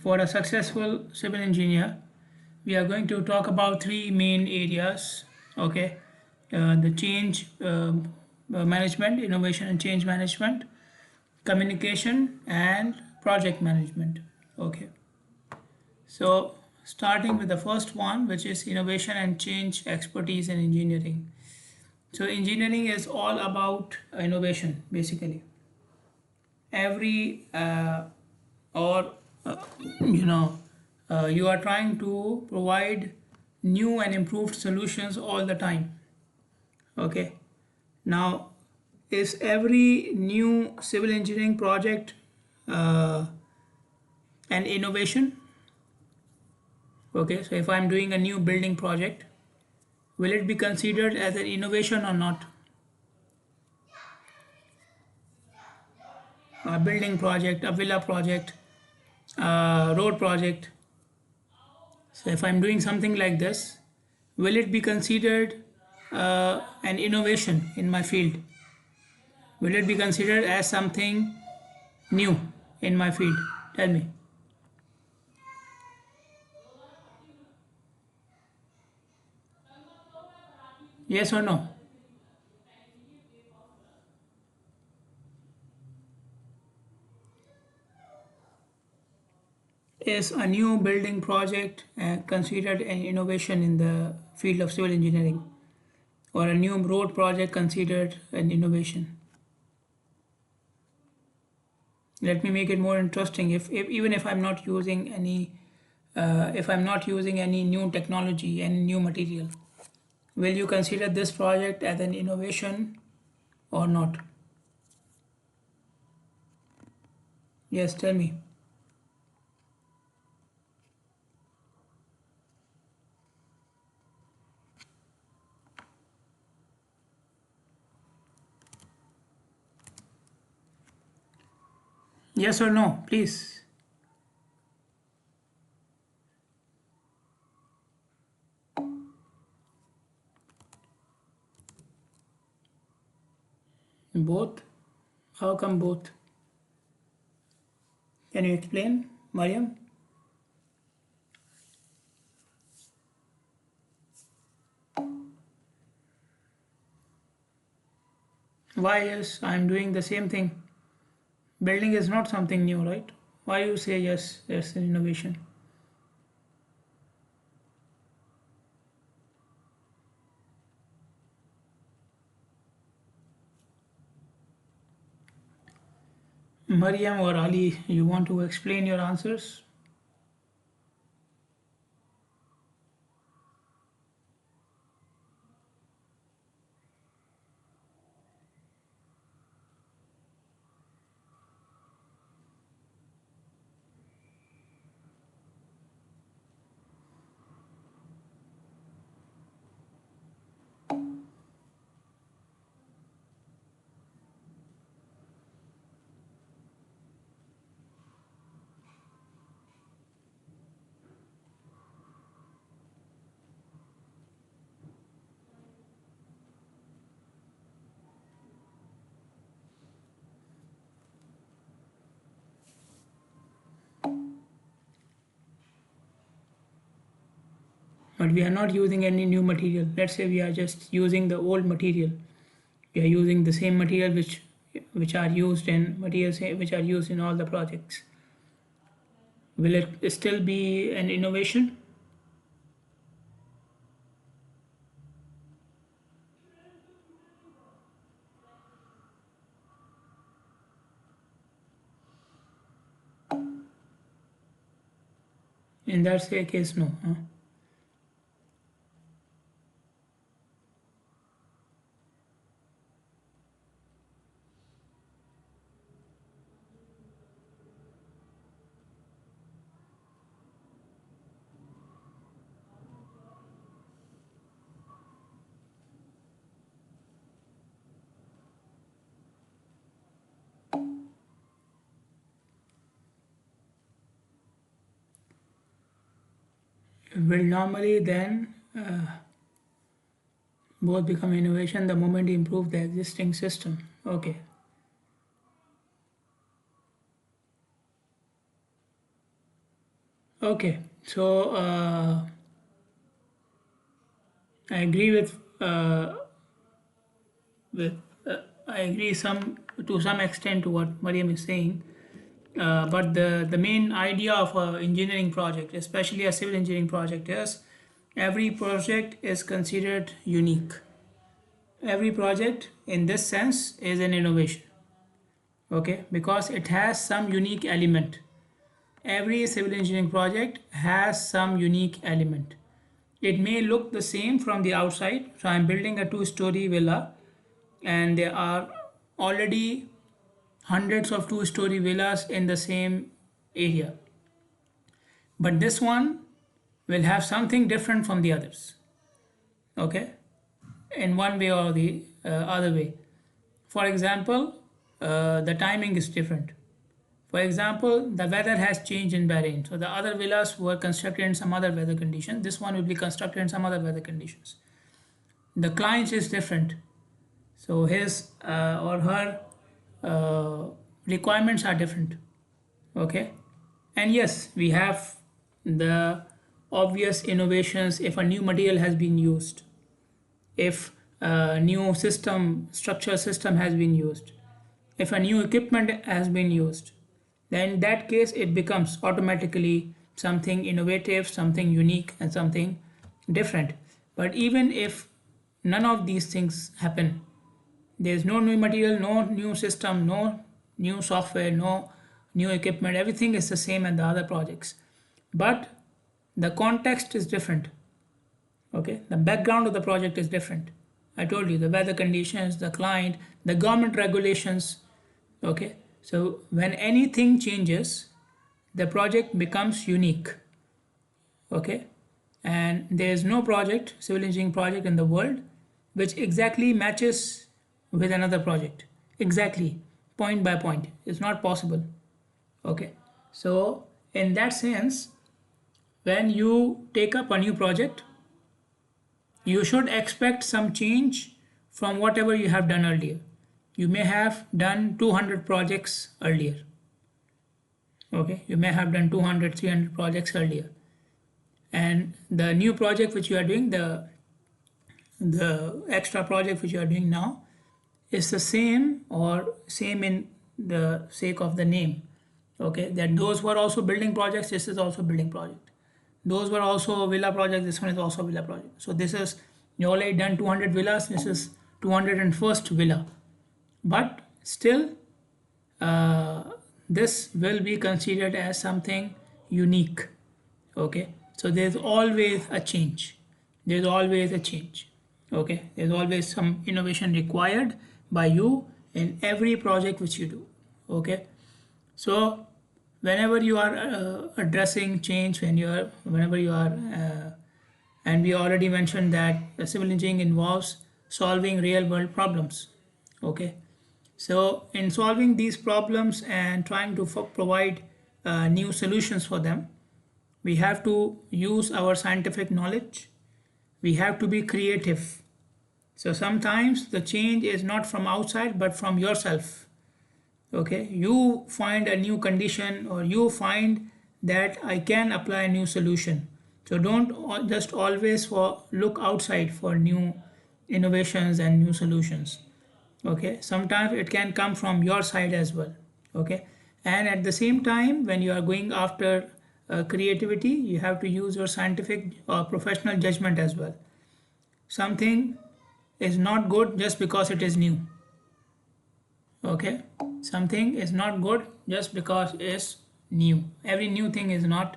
For a successful civil engineer, we are going to talk about three main areas. Okay, the change management, innovation and change management, communication, and project management. Okay, so starting with the first one, which is innovation and change expertise in engineering. So engineering is all about innovation, basically. Every or uh, you know you are trying to provide new and improved solutions all the time. Okay, now is every new civil engineering project uh, an innovation? Okay, so if I'm doing a new building project, will it be considered as an innovation or not? A building project, a villa project, a road project. So if I'm doing something like this, will it be considered an innovation in my field? Will it be considered as something new in my field? Tell me. Yes or no? Is a new building project considered an innovation in the field of civil engineering? Or a new road project considered an innovation? Let me make it more interesting. If even if I'm not using any if I'm not using any new technology and new material, will you consider this project as an innovation or not? Yes, tell me. Yes or no, please. Both? How come both? Can you explain, Mariam? Why, yes, I'm doing the same thing. Building is not something new, right? Why you say yes, it's an innovation? Mariam or Ali, you want to explain your answers? But we are not using any new material. Let's say we are just using the old material. We are using the same material which are used in materials which are used in all the projects. Will it still be an innovation? In that case, no. Huh? Will normally then both become innovation the moment you improve the existing system. Okay. Okay, so I agree with I agree some to some extent to what Mariam is saying. But the main idea of an engineering project, especially a civil engineering project, is every project is considered unique. Every project in this sense is an innovation, okay, because it has some unique element. Every civil engineering project has some unique element. It may look the same from the outside. So I'm building a two-story villa, and there are already hundreds of two-story villas in the same area. But this one will have something different from the others, okay, in one way or the other way. For example, the timing is different. For example, the weather has changed in Bahrain. So the other villas were constructed in some other weather conditions. This one will be constructed in some other weather conditions. The client is different. So his or her uh, requirements are different. Okay. And yes, we have the obvious innovations if a new material has been used, if a new structure system has been used, if a new equipment has been used, then in that case it becomes automatically something innovative, something unique, and something different. But even if none of these things happen, there's no new material, no new system, no new software, no new equipment, everything is the same as the other projects. But the context is different. Okay, the background of the project is different. I told you the weather conditions, the client, the government regulations. Okay, so when anything changes, the project becomes unique. Okay, and there is no project, civil engineering project in the world, which exactly matches with another project exactly, point by point. It's not possible. Okay, so in that sense, when you take up a new project, you should expect some change from whatever you have done earlier. You may have done 200 projects earlier. Okay, you may have done 200, 300 projects earlier. And the new project which you are doing, the extra project which you are doing now, is the same or same in the sake of the name. Okay, that those were also building projects, this is also building project. Those were also villa project, this one is also villa project. So this is, you already done 200 villas, this is 201st villa. But still, uh, this will be considered as something unique. Okay, so there's always a change. There's always a change. Okay, there's always some innovation required by you in every project which you do. Okay, so whenever you are addressing change, whenever you are and we already mentioned that civil engineering involves solving real world problems. Okay, so in solving these problems and trying to provide new solutions for them, we have to use our scientific knowledge. We have to be creative. So sometimes the change is not from outside but from yourself. Okay, you find a new condition or you find that I can apply a new solution. So don't just always look outside for new innovations and new solutions. Okay, sometimes it can come from your side as well. Okay, and at the same time when you are going after creativity, you have to use your scientific or professional judgment as well. Something is not good just because it is new. Okay, something is not good just because it's new. Every new thing is not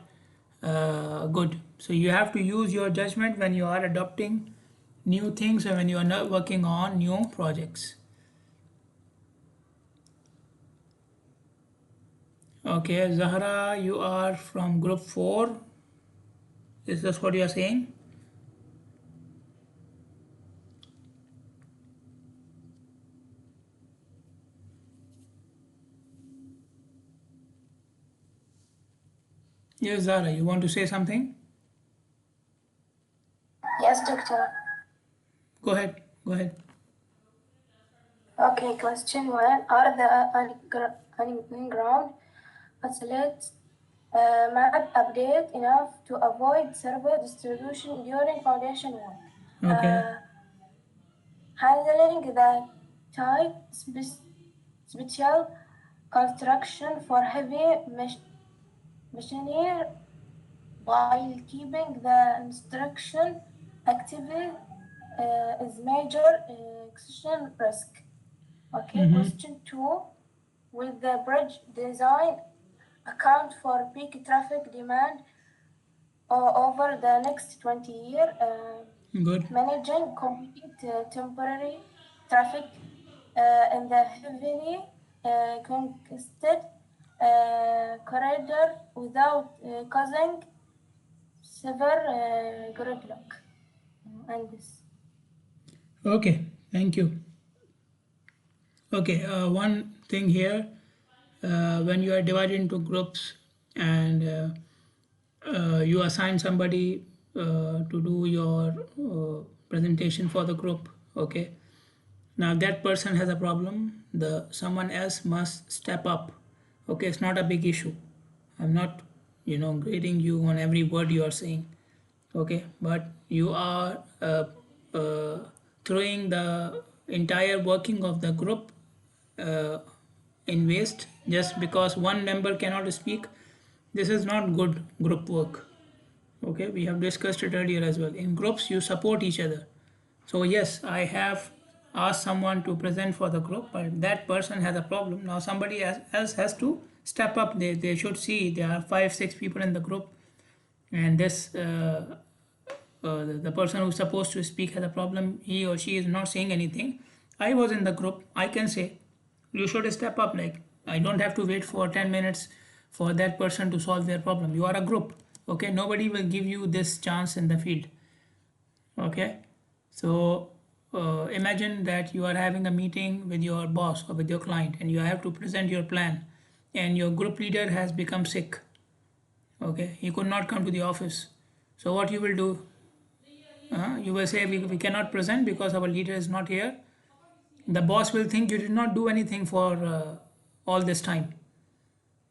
good. So you have to use your judgment when you are adopting new things and when you are not working on new projects. Okay, Zahra, you are from group 4. Is this what you are saying? Yes, Zahra, you want to say something? Yes, doctor. Go ahead, go ahead. Okay, question one. Are the underground facilities map update enough to avoid server distribution during foundation work. Okay. Handling the tight special construction for heavy machinery while keeping the instruction active is major execution risk. Okay, question two. Will the bridge design account for peak traffic demand over the next 20 years? Good. Managing complete temporary traffic in the heavily congested corridor without causing severe gridlock. And this. Okay. Thank you. Okay. One thing here, when you are divided into groups and you assign somebody to do your presentation for the group. Okay. Now that person has a problem, the someone else must step up. Okay, it's not a big issue. I'm not, grading you on every word you are saying. Okay, but you are uh, throwing the entire working of the group uh, in waste just because one member cannot speak. This is not good group work. Okay, we have discussed it earlier as well. In groups you support each other. So yes, I have asked someone to present for the group, but that person has a problem. Now somebody else has to step up. They should see there are 5 6 people in the group, and this the person who's supposed to speak has a problem. He or she is not saying anything. I was in the group. I can say, you should step up. Like, I don't have to wait for 10 minutes for that person to solve their problem. You are a group. Okay, nobody will give you this chance in the field. Okay, so imagine that you are having a meeting with your boss or with your client and you have to present your plan, and your group leader has become sick. Okay, he could not come to the office. So what you will do? You will say we cannot present because our leader is not here. The boss will think you did not do anything for all this time.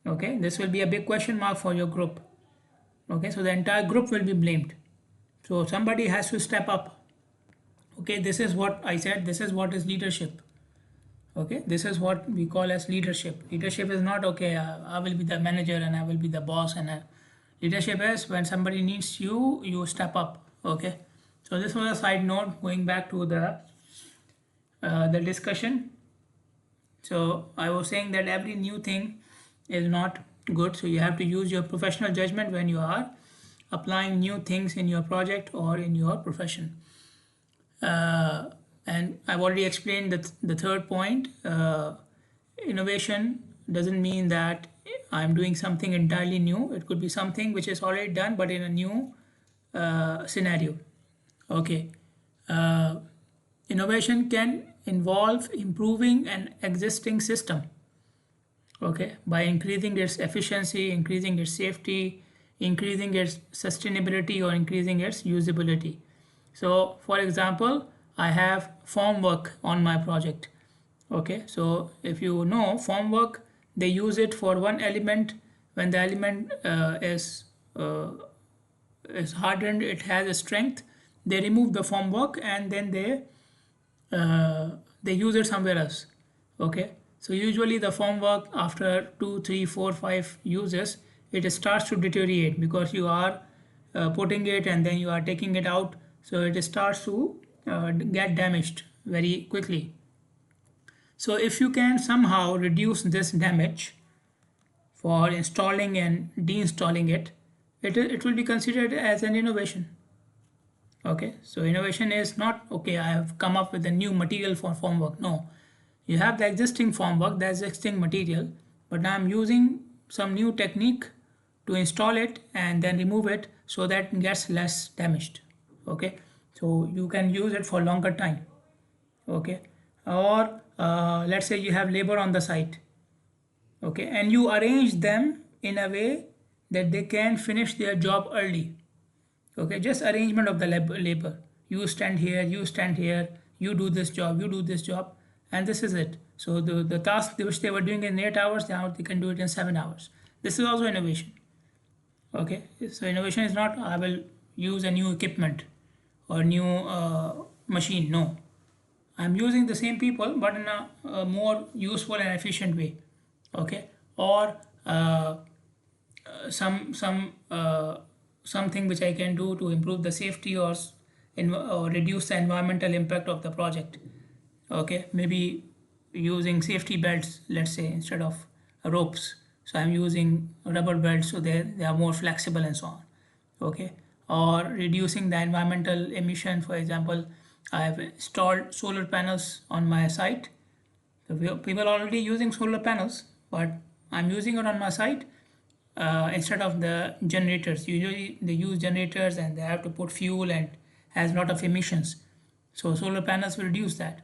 Okay, this will be a big question mark for your group. Okay, so the entire group will be blamed. So somebody has to step up. Okay, this is what I said. This is what is leadership. Okay, this is what we call as leadership. Leadership is not okay. I will be the manager and I will be the boss. And leadership is when somebody needs you, you step up. Okay, so this was a side note. Going back to the discussion. So I was saying that every new thing is not good. So you have to use your professional judgment when you are applying new things in your project or in your profession. And I've already explained that the third point. Innovation doesn't mean that I'm doing something entirely new. It could be something which is already done but in a new scenario. Okay. Uh, Innovation can involve improving an existing system, okay, by increasing its efficiency, increasing its safety, increasing its sustainability, or increasing its usability. So for example, I have form work on my project. Okay, so if you know form work, they use it for one element. When the element uh, is hardened, it has a strength, they remove the form work and then they use it somewhere else. Okay, so usually the form work after 2 3 4 5 uses, it starts to deteriorate because you are putting it and then you are taking it out, so it starts to get damaged very quickly. So if you can somehow reduce this damage for installing and deinstalling it, it will be considered as an innovation. Okay, so innovation is not okay, I have come up with a new material for formwork. No, you have the existing formwork, the existing material, but now I'm using some new technique to install it and then remove it so that it gets less damaged. Okay, so you can use it for longer time. Okay, or let's say you have labor on the site. Okay, and you arrange them in a way that they can finish their job early. Okay, just arrangement of the labor. You stand here, you stand here, you do this job, you do this job, and this is it. So the task which they were doing in 8 hours, now they can do it in 7 hours. This is also innovation. Okay, so innovation is not I will use a new equipment or new machine. No, I'm using the same people but in a more useful and efficient way. Okay, or something which I can do to improve the safety or reduce the environmental impact of the project. Okay, maybe using safety belts, let's say, instead of ropes. So I'm using rubber belts so they are more flexible and so on. Okay, or reducing the environmental emission. For example, I have installed solar panels on my site. So people are already using solar panels, but I'm using it on my site instead of the generators. Usually they use generators and they have to put fuel and has a lot of emissions. So solar panels will reduce that.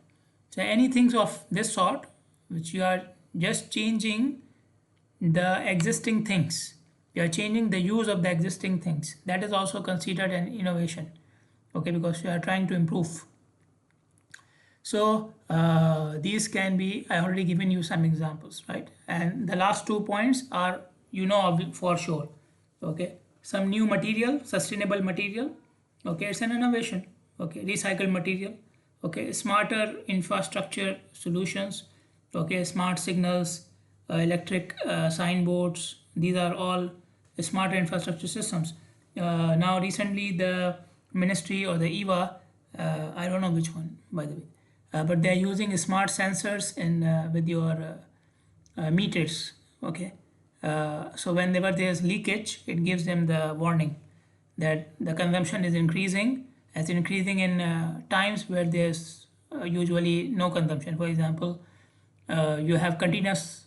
So anything of this sort, which you are just changing the existing things, you are changing the use of the existing things. That is also considered an innovation. Okay, because you are trying to improve. So these can be, I already given you some examples, right? And the last 2 points are, for sure. Okay, some new material, sustainable material. Okay, it's an innovation. Okay, recycled material. Okay, smarter infrastructure solutions. Okay, smart signals, electric signboards. These are all smart infrastructure systems. Now, recently, the ministry or the EVA, I don't know which one, by the way, but they are using smart sensors in with your meters. Okay, so whenever there's leakage, it gives them the warning that the consumption is increasing. It's increasing in times where there's usually no consumption. For example, you have continuous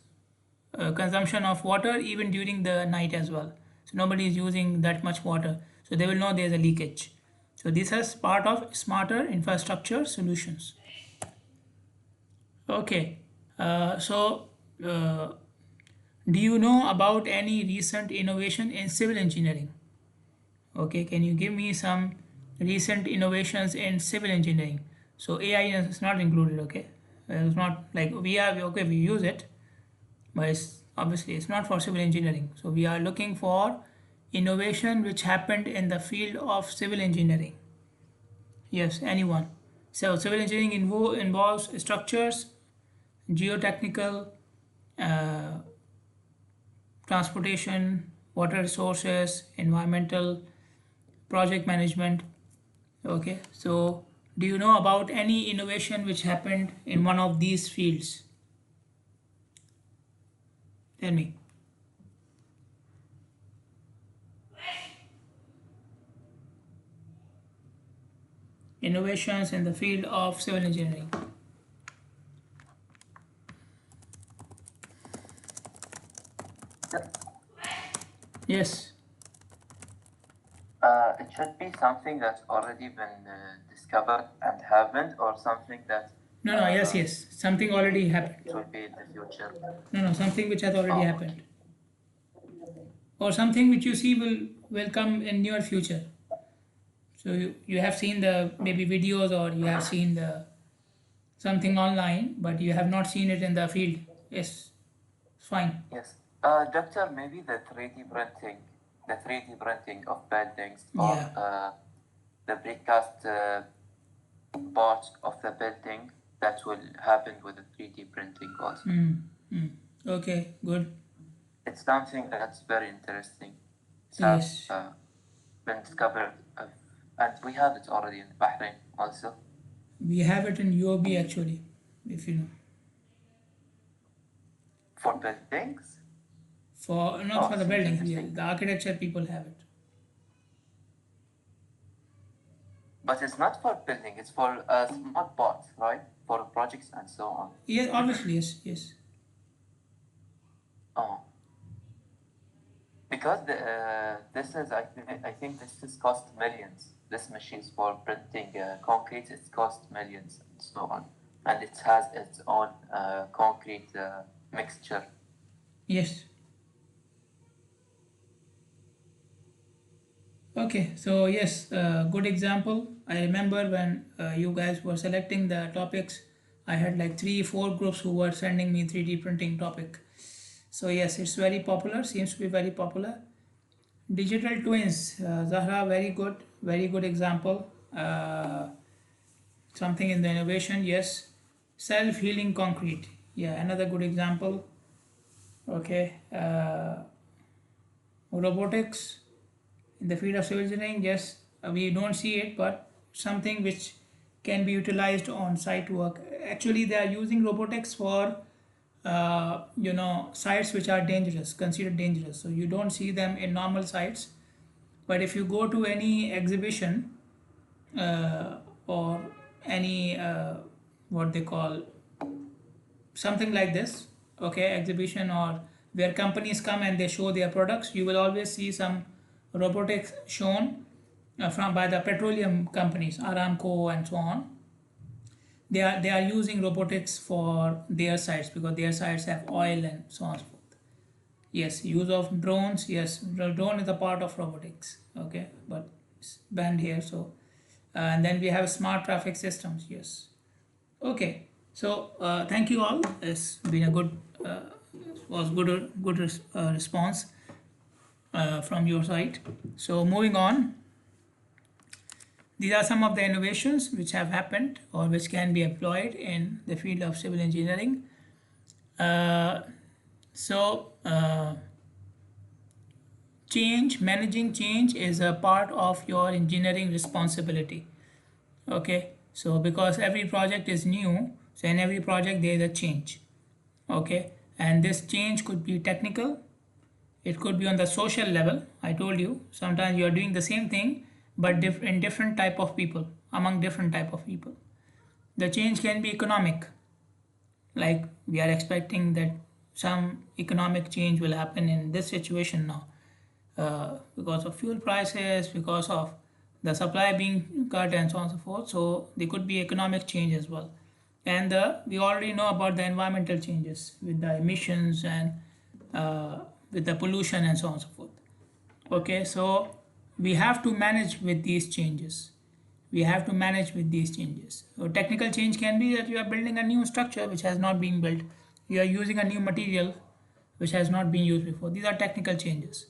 consumption of water even during the night as well. So nobody is using that much water. So they will know there's a leakage. So this is part of smarter infrastructure solutions. Okay. So do you know about any recent innovation in civil engineering? Okay, can you give me some recent innovations in civil engineering? So AI is not included. Okay, it's not like we are okay. We use it, but obviously it's not for civil engineering. So we are looking for innovation which happened in the field of civil engineering. Yes, anyone. So civil engineering involves structures, geotechnical, uh, transportation, water resources, environmental, project management. Okay, so do you know about any innovation which happened in one of these fields? Tell me. Innovations in the field of civil engineering. Yes. It should be something that's already been discovered and happened, or something that No, no, yes, yes. Something already happened. will be in the future. No, no, something which has already Oh, happened. Or something which you see will come in near future. So you have seen the maybe videos or you have seen the something online, but you have not seen it in the field. Yes, fine. yes. Doctor, maybe the 3D printing of buildings, or Yeah. the precast parts of the building that will happen with the 3D printing also. Okay, good. It's something that's very interesting. It's Yes. been discovered, and we have it already in Bahrain also. We have it in UOB actually, if you know. For buildings? For not Oh, for the seems buildings, yeah, interesting. the architecture people have it. But it's not for building, it's for smart parts, right? For projects and so on. Yes, obviously, yes, yes. Oh. Because this is, I think this is cost millions. This machines for printing concrete, it cost millions and so on. And it has its own concrete mixture. Yes. Okay, so yes, good example. I remember when you guys were selecting the topics, I had like 3, 4 groups who were sending me 3D printing topic. So yes, it's very popular, seems to be very popular. Digital twins, Zahra, very good example. Something in the innovation, yes. Self-healing concrete, yeah, another good example. Okay, robotics in the field of civil engineering, yes, we don't see it, but something which can be utilized on site work. Actually, they are using robotics for sites which are dangerous, considered dangerous. So you don't see them in normal sites, but if you go to any exhibition or any what they call something like this, okay, exhibition, or where companies come and they show their products, you will always see some robotics shown from by the petroleum companies, Aramco and so on. They are using robotics for their sites because their sites have oil and so on and so forth. Yes, use of drones, yes, drone is a part of robotics, okay, but it's banned here. So and then we have smart traffic systems, yes. Okay, so thank you all. It's been a good response from your side. So moving on, these are some of the innovations which have happened or which can be employed in the field of civil engineering. Uh, so managing change is a part of your engineering responsibility. Okay, so because every project is new, so in every project there is a change. Okay, and this change could be technical, it could be on the social level. I told you sometimes you are doing the same thing but different type of people, among different type of people. The change can be economic, like we are expecting that some economic change will happen in this situation now, because of fuel prices, because of the supply being cut and so on and so forth. So there could be economic change as well. And we already know about the environmental changes with the emissions and with the pollution and so on and so forth. Okay, so we have to manage with these changes. We have to manage with these changes. So technical change can be that you are building a new structure which has not been built. You are using a new material which has not been used before. These are technical changes.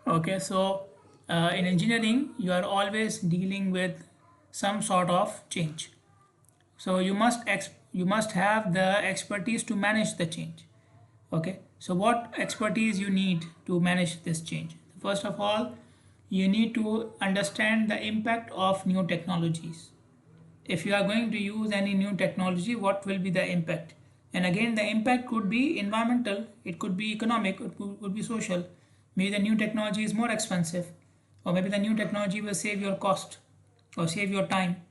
Okay, so in engineering, you are always dealing with some sort of change. So you must have the expertise to manage the change. Okay, so what expertise you need to manage this change? First of all, you need to understand the impact of new technologies. If you are going to use any new technology, what will be the impact? And again, the impact could be environmental, it could be economic, it could be social. Maybe the new technology is more expensive, or maybe the new technology will save your cost or save your time,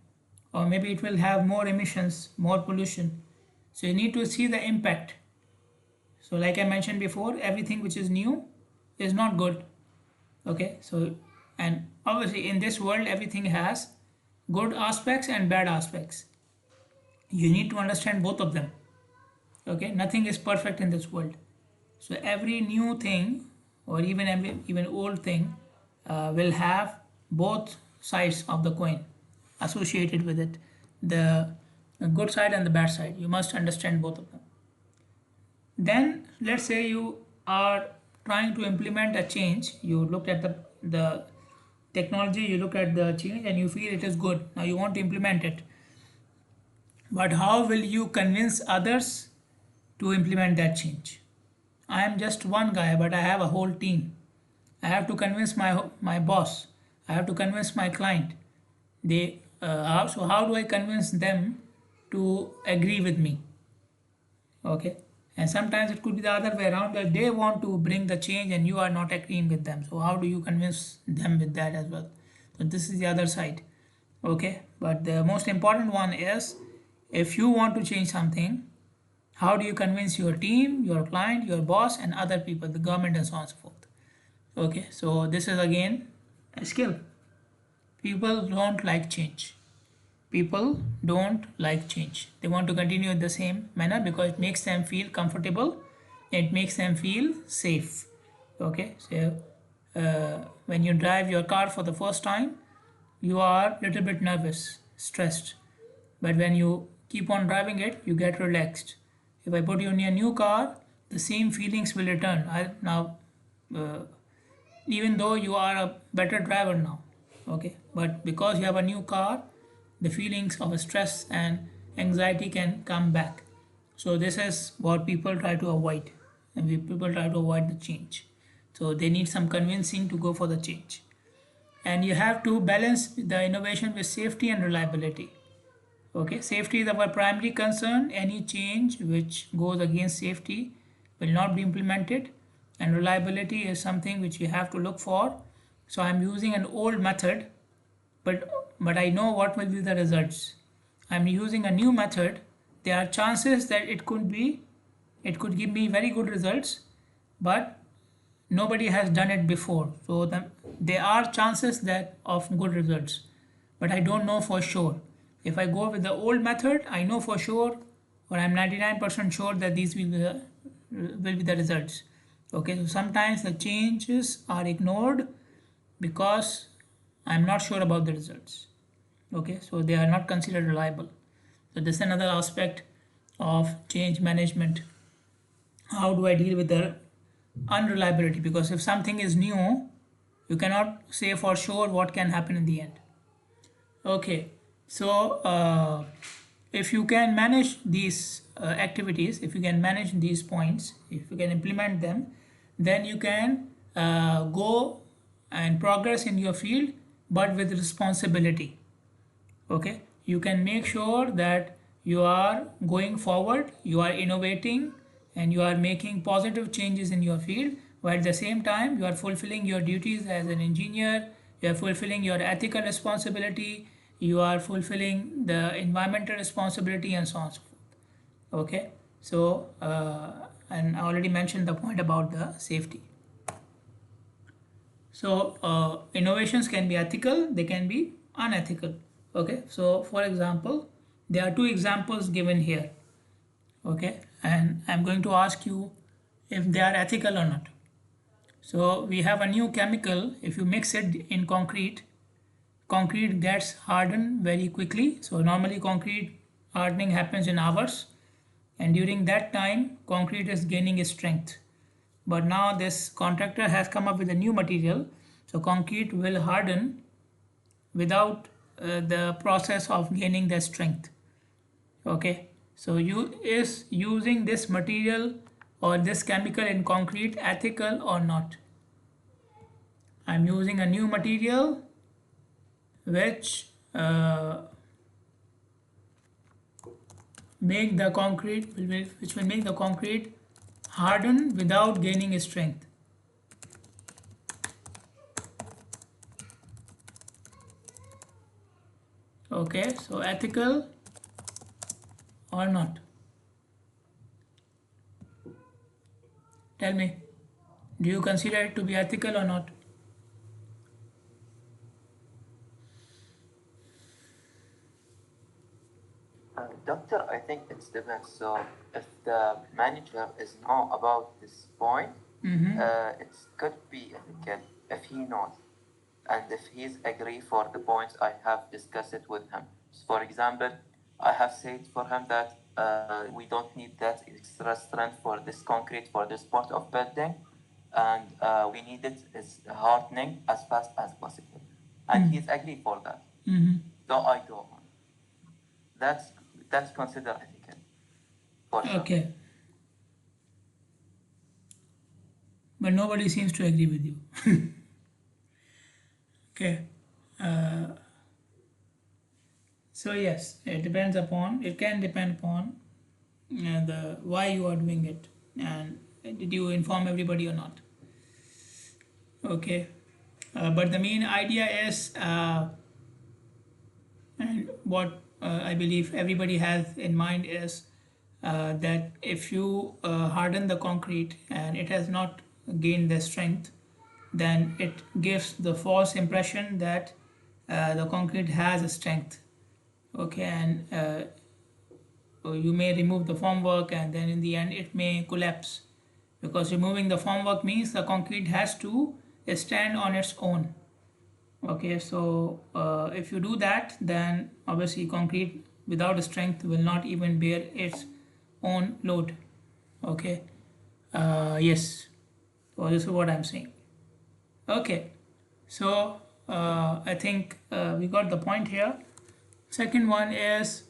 or maybe it will have more emissions, more pollution. So you need to see the impact. So like I mentioned before, everything which is new is not good. Okay, so and obviously in this world everything has good aspects and bad aspects. You need to understand both of them. Okay, nothing is perfect in this world. So every new thing or even old thing will have both sides of the coin associated with it, the good side and the bad side. You must understand both of them. Then let's say you are trying to implement a change. You looked at the technology, you look at the change and you feel it is good. Now you want to implement it. But how will you convince others to implement that change? I am just one guy, but I have a whole team. I have to convince my boss. I have to convince my client. So how do I convince them to agree with me? Okay, and sometimes it could be the other way around, that they want to bring the change and you are not agreeing with them. So how do you convince them with that as well? So this is the other side. Okay, but the most important one is, if you want to change something, how do you convince your team, your client, your boss, and other people, the government, and so on and so forth? Okay, so this is again a skill. People don't like change. People don't like change. They want to continue in the same manner because it makes them feel comfortable, it makes them feel safe. Okay, so when you drive your car for the first time, you are a little bit nervous, stressed, but when you keep on driving it, you get relaxed. If I put you in a new car, the same feelings will return. uh, even though you are a better driver now. Okay, but because you have a new car, the feelings of stress and anxiety can come back. So this is what people try to avoid, and people try to avoid the change. So they need some convincing to go for the change. And you have to balance the innovation with safety and reliability. Okay, safety is our primary concern. Any change which goes against safety will not be implemented, and reliability is something which you have to look for. So I'm using an old method, but I know what will be the results. I'm using a new method. There are chances that it could give me very good results, but nobody has done it before. So there are chances that of good results, but I don't know for sure. If I go with the old method, I know for sure, or I'm 99% sure that these will be the results. Okay, so sometimes the changes are ignored because I'm not sure about the results. Okay, so they are not considered reliable. So this is another aspect of change management. How do I deal with the unreliability? Because if something is new, you cannot say for sure what can happen in the end. Okay, so if you can manage these activities, if you can manage these points, if you can implement them, then you can go and progress in your field, but with responsibility. Okay, you can make sure that you are going forward, you are innovating, and you are making positive changes in your field, while at the same time you are fulfilling your duties as an engineer, you are fulfilling your ethical responsibility, you are fulfilling the environmental responsibility, and so on and so forth. Okay, so and I already mentioned the point about the safety. So innovations can be ethical, they can be unethical. Okay, so for example, there are two examples given here. Okay, and I'm going to ask you if they are ethical or not. So we have a new chemical. If you mix it in concrete, concrete gets hardened very quickly. So normally concrete hardening happens in hours, and during that time concrete is gaining strength. But now this contractor has come up with a new material, so concrete will harden without the process of gaining the strength. Okay, so is using this material or this chemical in concrete ethical or not? I'm using a new material which make the concrete which will make the concrete harden without gaining strength. Okay, so ethical or not? Tell me, do you consider it to be ethical or not? Doctor, I think it depends. So if the manager is know about this point, it could be ethical if he knows and if he's agree for the points I have discussed it with him. For example, I have said for him that we don't need that extra strength for this concrete for this part of building, and we need it is hardening as fast as possible, and he's agree for that. So I go on. That's that's considered ethical for sure. Okay, but nobody seems to agree with you. Okay, so yes, it can depend upon the why you are doing it, and did you inform everybody or not. Okay, but the main idea is and what I believe everybody has in mind is that if you harden the concrete and it has not gained the strength, then it gives the false impression that the concrete has a strength. Okay, and you may remove the formwork, and then in the end it may collapse, because removing the formwork means the concrete has to stand on its own. Okay, so if you do that, then obviously concrete without strength will not even bear its own load. Okay, yes, so this is what I'm saying. Okay, so I think we got the point here. Second one is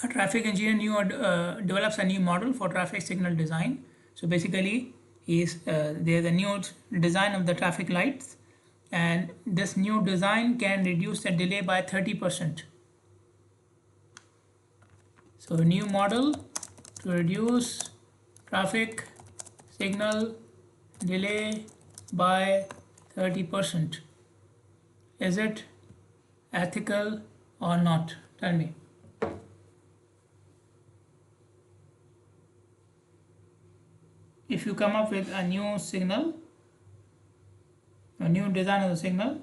a traffic engineer develops a new model for traffic signal design. So basically, there's a new design of the traffic lights, and this new design can reduce the delay by 30%. So a new model to reduce traffic signal delay by 30%. Is it ethical or not? Tell me. If you come up with a new signal, a new design of the signal,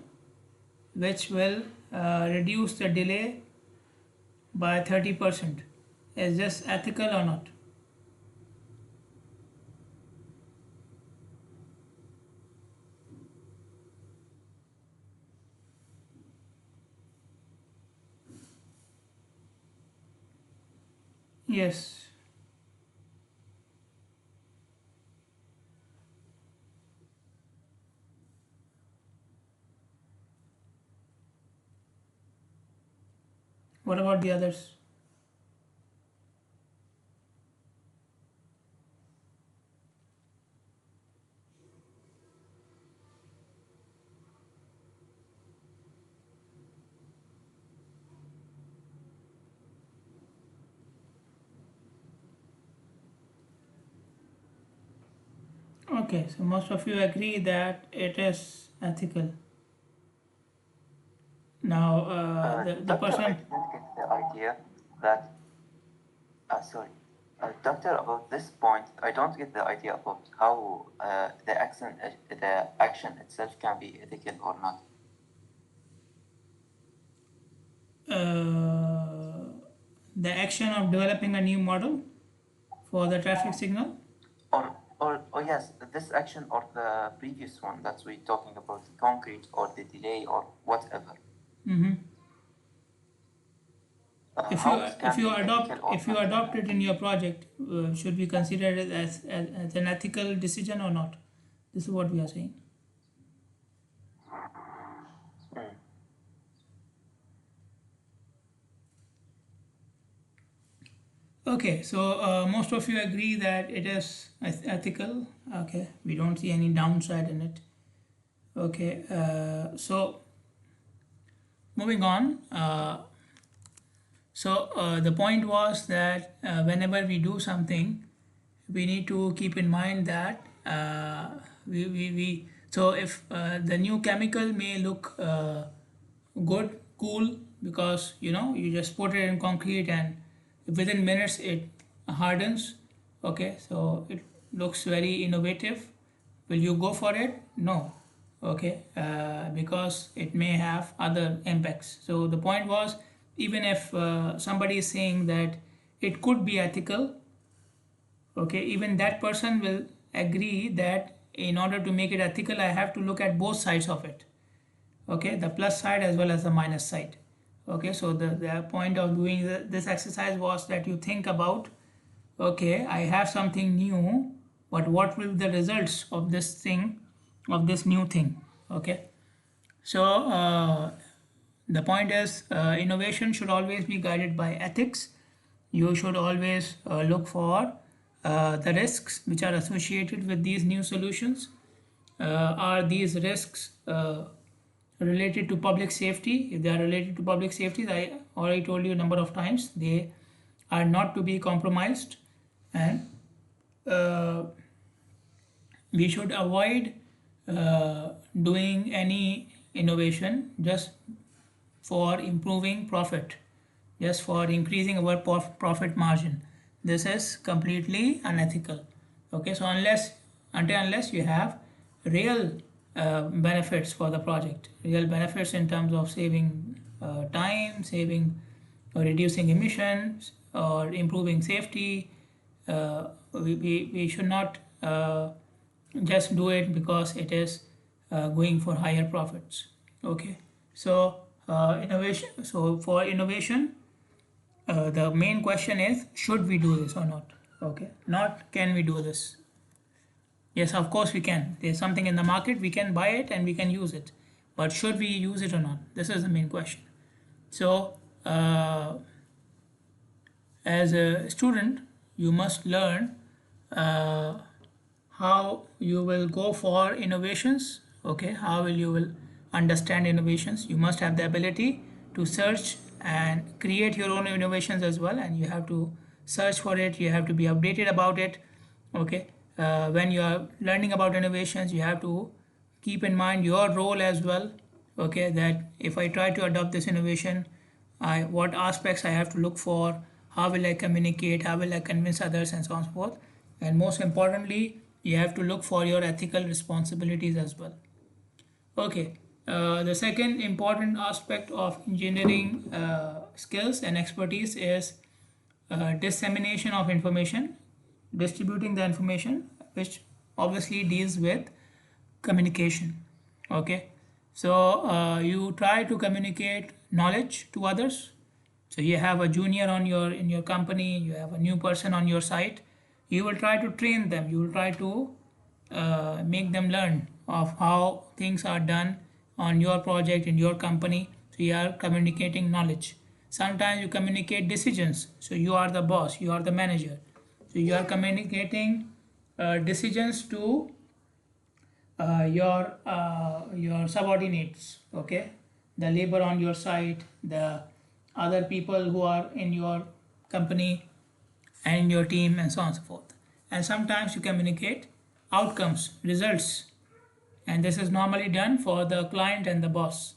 which will reduce the delay by 30%, is this ethical or not? Yes. What about the others? Okay, so most of you agree that it is ethical. Now, the Doctor, I person. didn't get the idea that, sorry, Doctor, about this point, I don't get the idea about how the action itself can be ethical or not. The action of developing a new model for the traffic signal. Or yes, this action or the previous one that we're talking about, the concrete or the delay or whatever. Mm-hmm. If you How it can be ethical or if you not. adopt it in your project, should we consider it as an ethical decision or not? This is what we are saying. Mm. Okay, so most of you agree that it is ethical. Okay, we don't see any downside in it. Okay, so moving on. The point was that whenever we do something, we need to keep in mind that we so if the new chemical may look good, cool, because you just put it in concrete and within minutes it hardens. Okay, so it looks very innovative. Will you go for it? No. Okay, because it may have other impacts. So the point was, even if somebody is saying that it could be ethical, okay, even that person will agree that in order to make it ethical, I have to look at both sides of it. Okay, the plus side as well as the minus side. Okay, so the point of doing this exercise was that you think about, okay, I have something new, but what will be the results of this thing, of this new thing? Okay, so the point is, innovation should always be guided by ethics. You should always look for the risks which are associated with these new solutions. Are these risks related to public safety? If they are related to public safety, I already told you a number of times, they are not to be compromised, and uh, we should avoid doing any innovation just for improving profit, just for increasing our profit margin. This is completely unethical. Okay, so unless you have real benefits for the project, real benefits in terms of saving time, saving or reducing emissions or improving safety, we should not just do it because it is going for higher profits. Okay, so innovation. So for innovation, the main question is, should we do this or not? Okay, not can we do this. Yes, of course we can. There's something in the market, we can buy it and we can use it. But should we use it or not? This is the main question. So, as a student, you must learn uh, how you will go for innovations. Okay, how will you will understand innovations? You must have the ability to search and create your own innovations as well, and you have to search for it. You have to be updated about it. Okay, when you are learning about innovations, you have to keep in mind your role as well. Okay, that if I try to adopt this innovation, what aspects I have to look for, how will I communicate, how will I convince others, and so on and so forth. And most importantly, you have to look for your ethical responsibilities as well. Okay, the second important aspect of engineering skills and expertise is dissemination of information, distributing the information, which obviously deals with communication. Okay, so you try to communicate knowledge to others. So you have a junior on your in your company, you have a new person on your site. You will try to train them. You will try to make them learn of how things are done on your project in your company. So you are communicating knowledge. Sometimes you communicate decisions. So you are the boss, you are the manager. So you are communicating decisions to your subordinates. Okay, the labor on your site, the other people who are in your company and in your team, and so on and so forth. And sometimes you communicate outcomes, results, and this is normally done for the client and the boss.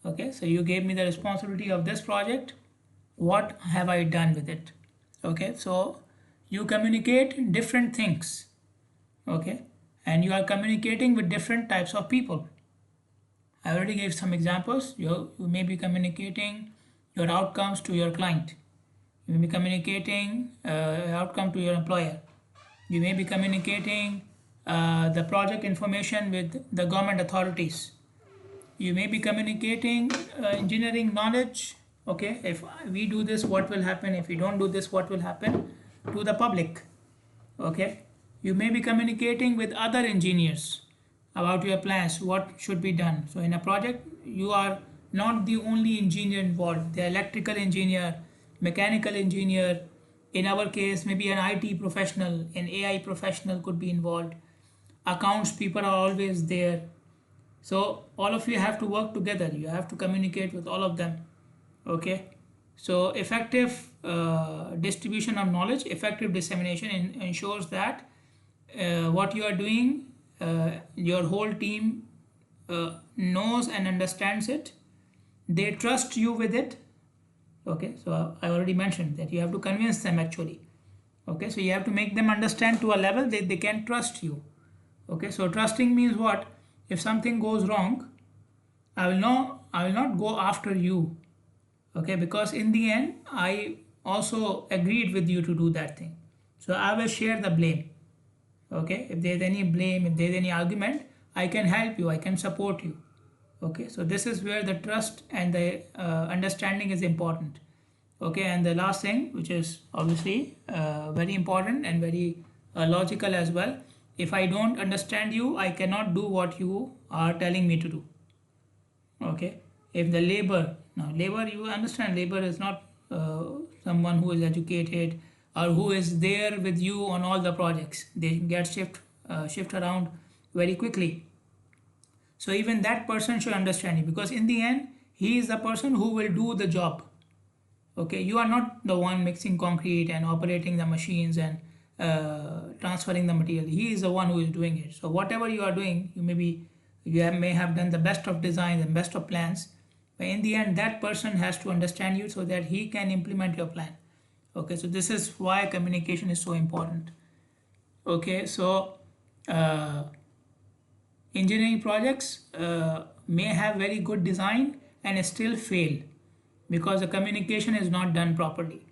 Okay, so you gave me the responsibility of this project, what have I done with it? Okay, so you communicate different things. Okay, and you are communicating with different types of people. I already gave some examples. You may be communicating your outcomes to your client. You may be communicating outcome to your employer. You may be communicating the project information with the government authorities. You may be communicating engineering knowledge. Okay, if we do this, what will happen? If we don't do this, what will happen to the public? Okay, you may be communicating with other engineers about your plans, what should be done. So in a project, you are not the only engineer involved. The electrical engineer, mechanical engineer, in our case maybe an IT professional, an AI professional could be involved. Accounts people are always there. So all of you have to work together, you have to communicate with all of them. Okay, so effective distribution of knowledge, effective dissemination ensures that what you are doing, your whole team knows and understands it. They trust you with it. Okay, so I already mentioned that you have to convince them actually. Okay, so you have to make them understand to a level that they can trust you. Okay, so trusting means what? If something goes wrong, I will not go after you. Okay, because in the end I also agreed with you to do that thing, so I will share the blame. Okay, if there's any blame, if there's any argument, I can help you, I can support you. Okay, so this is where the trust and the understanding is important. Okay, and the last thing, which is obviously very important and very logical as well, if I don't understand you, I cannot do what you are telling me to do. Okay, if the labor, now labor, you understand, labor is not someone who is educated or who is there with you on all the projects. They get shift around very quickly. So even that person should understand you, because in the end he is the person who will do the job. Okay, you are not the one mixing concrete and operating the machines and transferring the material. He is the one who is doing it. So whatever you are doing, may have done the best of designs and best of plans, but in the end that person has to understand you so that he can implement your plan. Okay, so this is why communication is so important. Okay, so uh, engineering projects may have very good design and still fail because the communication is not done properly.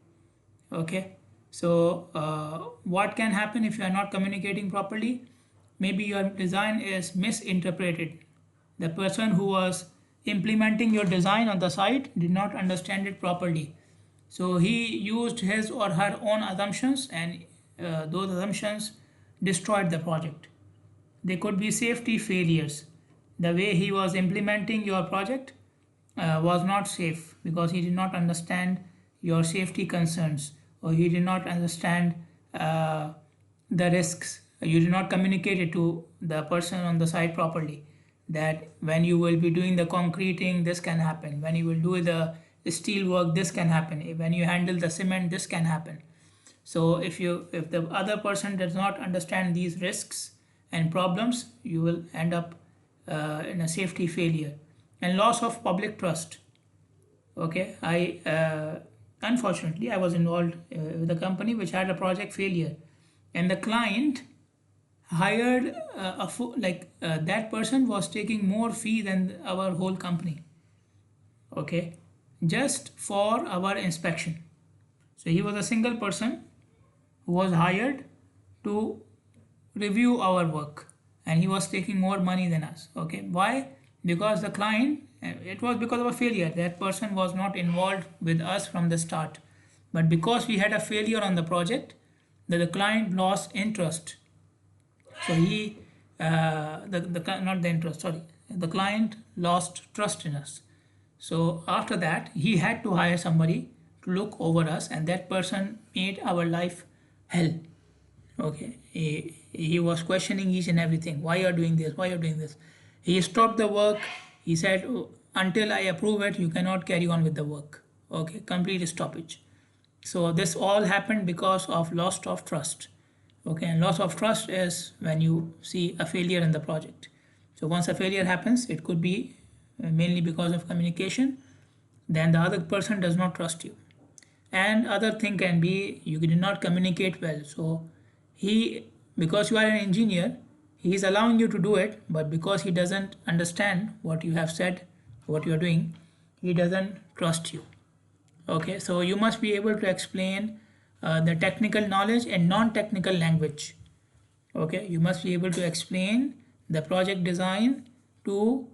Okay, so what can happen if you are not communicating properly? Maybe your design is misinterpreted. The person who was implementing your design on the site did not understand it properly, so he used his or her own assumptions, and those assumptions destroyed the project. There could be safety failures. The way he was implementing your project was not safe because he did not understand your safety concerns, or he did not understand the risks. You did not communicate it to the person on the site properly, that when you will be doing the concreting, this can happen. When you will do the steel work, this can happen. When you handle the cement, this can happen. So if the other person does not understand these risks and problems, you will end up in a safety failure and loss of public trust. Okay, I unfortunately I was involved with a company which had a project failure, and the client hired that person was taking more fee than our whole company. Okay, just for our inspection. So he was a single person who was hired to review our work, and he was taking more money than us. Okay, why? Because the client, it was because of a failure. That person was not involved with us from the start, but because we had a failure on the project, that the client lost interest. So he not the interest, sorry, the client lost trust in us. So after that he had to hire somebody to look over us, and that person made our life hell. Okay, he was questioning each and everything. Why you're doing this? Why you're doing this? He stopped the work. He said, "Oh, until I approve it, you cannot carry on with the work." Okay, complete stoppage. So this all happened because of loss of trust. Okay, and loss of trust is when you see a failure in the project. So once a failure happens, it could be mainly because of communication. Then the other person does not trust you, and other thing can be you did not communicate well. So he, because you are an engineer, he is allowing you to do it, but because he doesn't understand what you have said, what you are doing, he doesn't trust you. Okay, so you must be able to explain the technical knowledge and non-technical language. Okay, you must be able to explain the project design to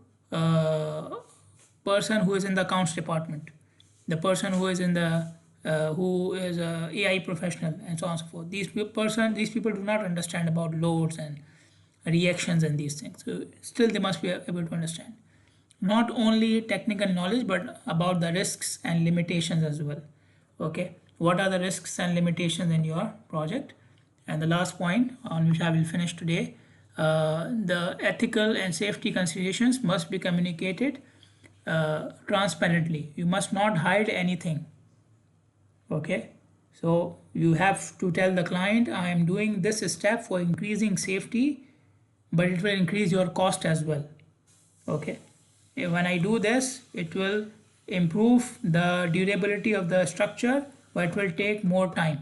person who is in the accounts department, the person who is in the who is a AI professional, and so on and so forth. These people do not understand about loads and reactions and these things. So still they must be able to understand not only technical knowledge but about the risks and limitations as well. Okay, what are the risks and limitations in your project? And the last point on which I will finish today, the ethical and safety considerations must be communicated transparently. You must not hide anything. Okay, so you have to tell the client, I am doing this step for increasing safety, but it will increase your cost as well. Okay, when I do this, it will improve the durability of the structure, but it will take more time.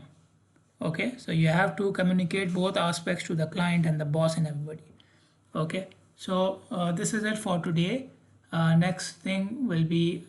Okay, so you have to communicate both aspects to the client and the boss and everybody. Okay, so this is it for today. Next thing will be